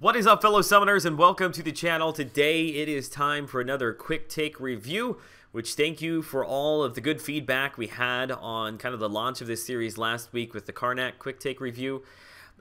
What is up, fellow summoners, and welcome to the channel. Today it is time for another quick take review, which thank you for all of the good feedback we had on kind of the launch of this series last week with the Karnak quick take review.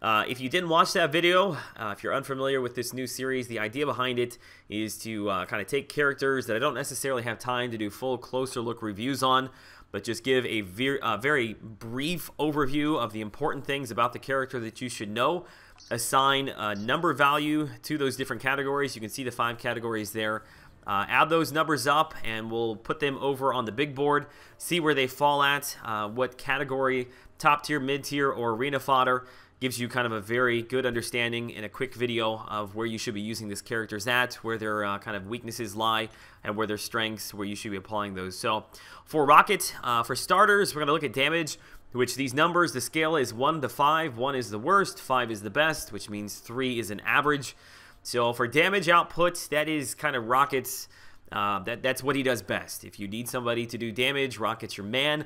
If you didn't watch that video, if you're unfamiliar with this new series, the idea behind it is to kind of take characters that I don't necessarily have time to do full closer look reviews on, but just give a very brief overview of the important things about the character that you should know. Assign a number value to those different categories. You can see the 5 categories there. Add those numbers up and we'll put them over on the big board, see where they fall at, what category, top tier, mid tier, or arena fodder. Gives you kind of a very good understanding in a quick video of where you should be using these characters at, where their kind of weaknesses lie, and where their strengths, where you should be applying those. So for Rocket, for starters, we're going to look at damage, which these numbers, the scale is 1 to 5. 1 is the worst, 5 is the best, which means 3 is an average. So for damage output, that is kind of Rocket's, that's what he does best. If you need somebody to do damage, Rocket's your man.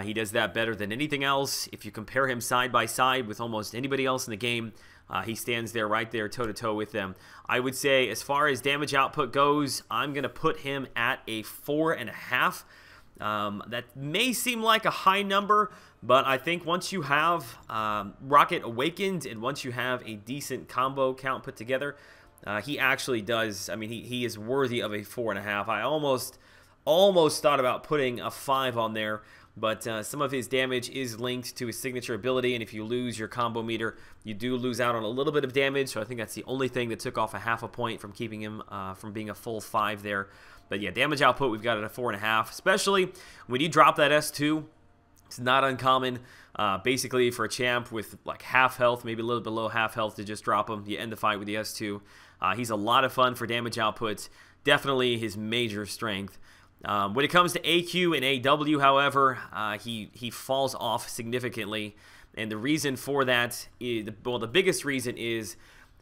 He does that better than anything else. If you compare him side by side with almost anybody else in the game, he stands there right there toe-to-toe with them. I would say as far as damage output goes, I'm going to put him at a 4.5. That may seem like a high number, but I think once you have Rocket Awakened and once you have a decent combo count put together, he actually does. I mean, he is worthy of a 4.5. I almost thought about putting a 5 on there, but some of his damage is linked to his signature ability, and if you lose your combo meter, you do lose out on a little bit of damage, so I think that's the only thing that took off a half a point from keeping him from being a full 5 there. But yeah, damage output, we've got it at a 4.5, especially when you drop that S2. It's not uncommon, basically, for a champ with like half health, maybe a little below half health, to just drop him. You end the fight with the S2. He's a lot of fun for damage outputs, definitely his major strength. When it comes to AQ and AW, however, he falls off significantly, and the reason for that is, well, the biggest reason is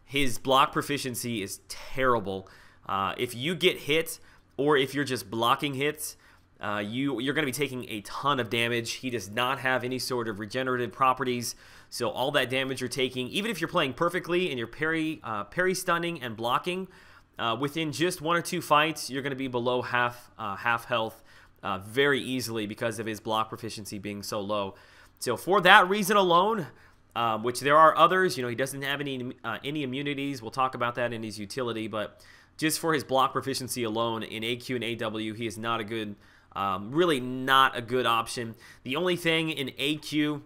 his block proficiency is terrible. If you get hit, or if you're just blocking hits, you're going to be taking a ton of damage. He does not have any sort of regenerative properties, so all that damage you're taking, even if you're playing perfectly and you're parry stunning and blocking, within just 1 or 2 fights, you're going to be below half health very easily because of his block proficiency being so low. So for that reason alone, which there are others, you know, he doesn't have any immunities. We'll talk about that in his utility, but just for his block proficiency alone in AQ and AW, he is not a good, really not a good option. The only thing in AQ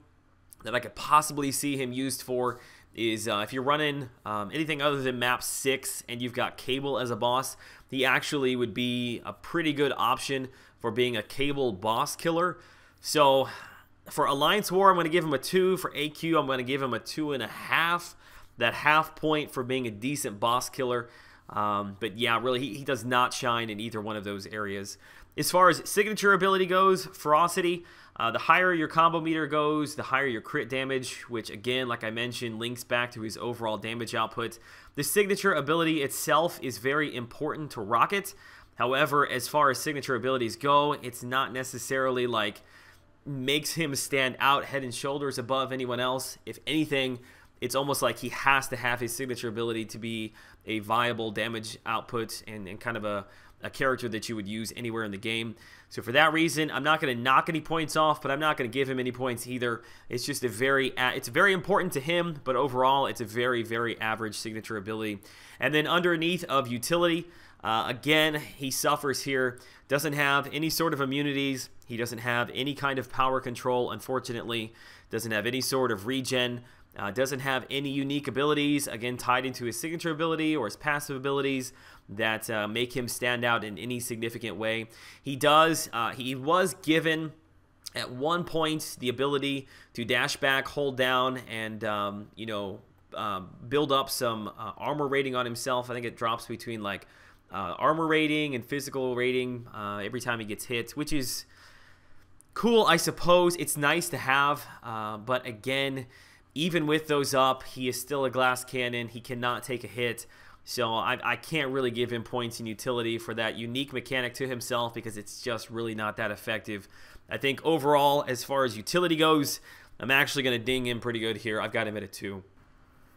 that I could possibly see him used for is if you're running anything other than map 6 and you've got Cable as a boss, he actually would be a pretty good option for being a Cable boss killer. So for Alliance War, I'm going to give him a 2. For AQ, I'm going to give him a 2.5. That half point for being a decent boss killer. But yeah, really, he does not shine in either one of those areas. As far as signature ability goes, Ferocity, the higher your combo meter goes, the higher your crit damage, which again, like I mentioned, links back to his overall damage output. The signature ability itself is very important to Rocket. However, as far as signature abilities go, it's not necessarily like makes him stand out head and shoulders above anyone else. If anything, it's almost like he has to have his signature ability to be a viable damage output and kind of a character that you would use anywhere in the game. So for that reason, I'm not going to knock any points off, but I'm not going to give him any points either. It's just it's very important to him, but overall, it's a very, very average signature ability. And then underneath of utility, again, he suffers here. Doesn't have any sort of immunities. He doesn't have any kind of power control, unfortunately. Doesn't have any sort of regen. Doesn't have any unique abilities, again, tied into his signature ability or his passive abilities that make him stand out in any significant way. He was given at one point the ability to dash back, hold down, and build up some armor rating on himself. I think it drops between like armor rating and physical rating every time he gets hit, which is cool, I suppose. It's nice to have, but again, even with those up, he is still a glass cannon. He cannot take a hit. So I can't really give him points in utility for that unique mechanic to himself because it's just really not that effective. I think overall, as far as utility goes, I'm actually going to ding him pretty good here. I've got him at a 2.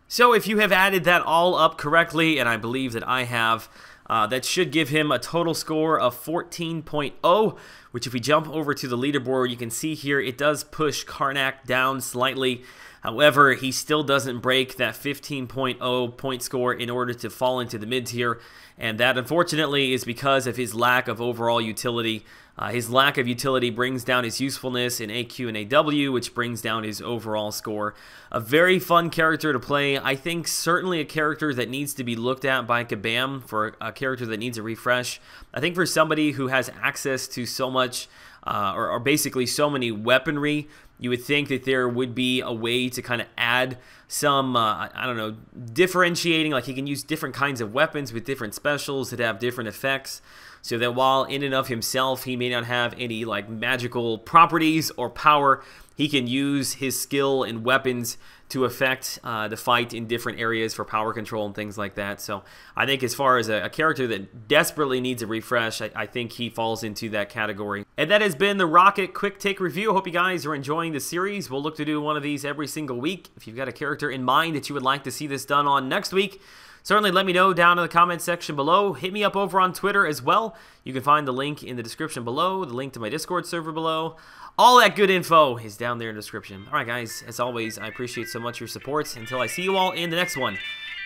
So if you have added that all up correctly, and I believe that I have, that should give him a total score of 14.0, which if we jump over to the leaderboard, you can see here it does push Karnak down slightly. However, he still doesn't break that 15.0 point score in order to fall into the mid-tier, and that unfortunately is because of his lack of overall utility. His lack of utility brings down his usefulness in AQ and AW, which brings down his overall score. A very fun character to play. I think certainly a character that needs to be looked at by Kabam, for a character that needs a refresh. I think for somebody who has access to so much, or basically so many weaponry, you would think that there would be a way to kind of add some, I don't know, differentiating, like he can use different kinds of weapons with different specials that have different effects, so that while in and of himself he may not have any like magical properties or power, he can use his skill and weapons to affect the fight in different areas for power control and things like that. So I think as far as a character that desperately needs a refresh, I think he falls into that category. And that has been the Rocket Quick Take Review. I hope you guys are enjoying the series. We'll look to do one of these every single week. If you've got a character in mind that you would like to see this done on next week, certainly let me know down in the comment section below. Hit me up over on Twitter as well. You can find the link in the description below, the link to my Discord server below. All that good info is down there in the description. All right, guys, as always, I appreciate so much your support. Until I see you all in the next one,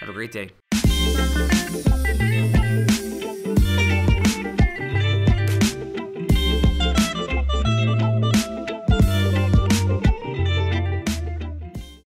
have a great day.